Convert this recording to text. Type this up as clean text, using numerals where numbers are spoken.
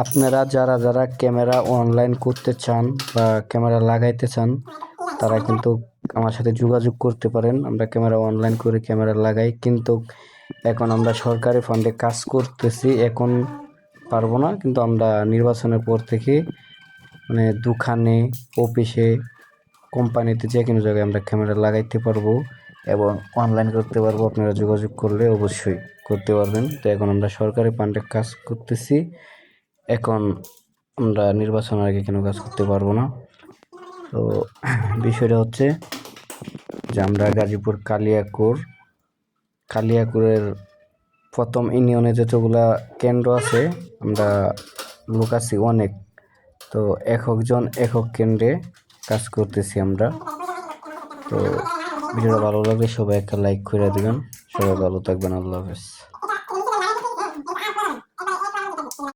আপনারা যারা যারা ক্যামেরা অনলাইন করতে চান বা ক্যামেরা লাগাইতে চান তারা কিন্তু আমার সাথে যোগাযোগ করতে পারেন। আমরা ক্যামেরা অনলাইন করে ক্যামেরা লাগাই, কিন্তু এখন আমরা সরকারি ফান্ডে কাজ করতেছি, এখন পারবো না। কিন্তু আমরা নির্বাচনের পর থেকে মানে দোকানে, অফিসে, কোম্পানিতে যে কোনো জায়গায় আমরা ক্যামেরা লাগাইতে পারবো এবং অনলাইন করতে পারবো। আপনারা যোগাযোগ করলে অবশ্যই করতে পারবেন। তো এখন আমরা সরকারি ফান্ডে কাজ করতেছি, এখন আমরা নির্বাচনের আগে কেন কাজ করতে পারবো না। তো বিষয়টা হচ্ছে যে আমরা গাজীপুর কালিয়াকুরের প্রথম ইউনিয়নে যতগুলা কেন্দ্র আছে, আমরা লোক আছি অনেক। তো একজন একক কেন্দ্রে কাজ করতেছি আমরা। তো ভিডিওটা ভালো লাগলে সবাই একটা লাইক করে দিবেন। সবাই ভালো থাকবেন। আল্লাহ হাফেজ।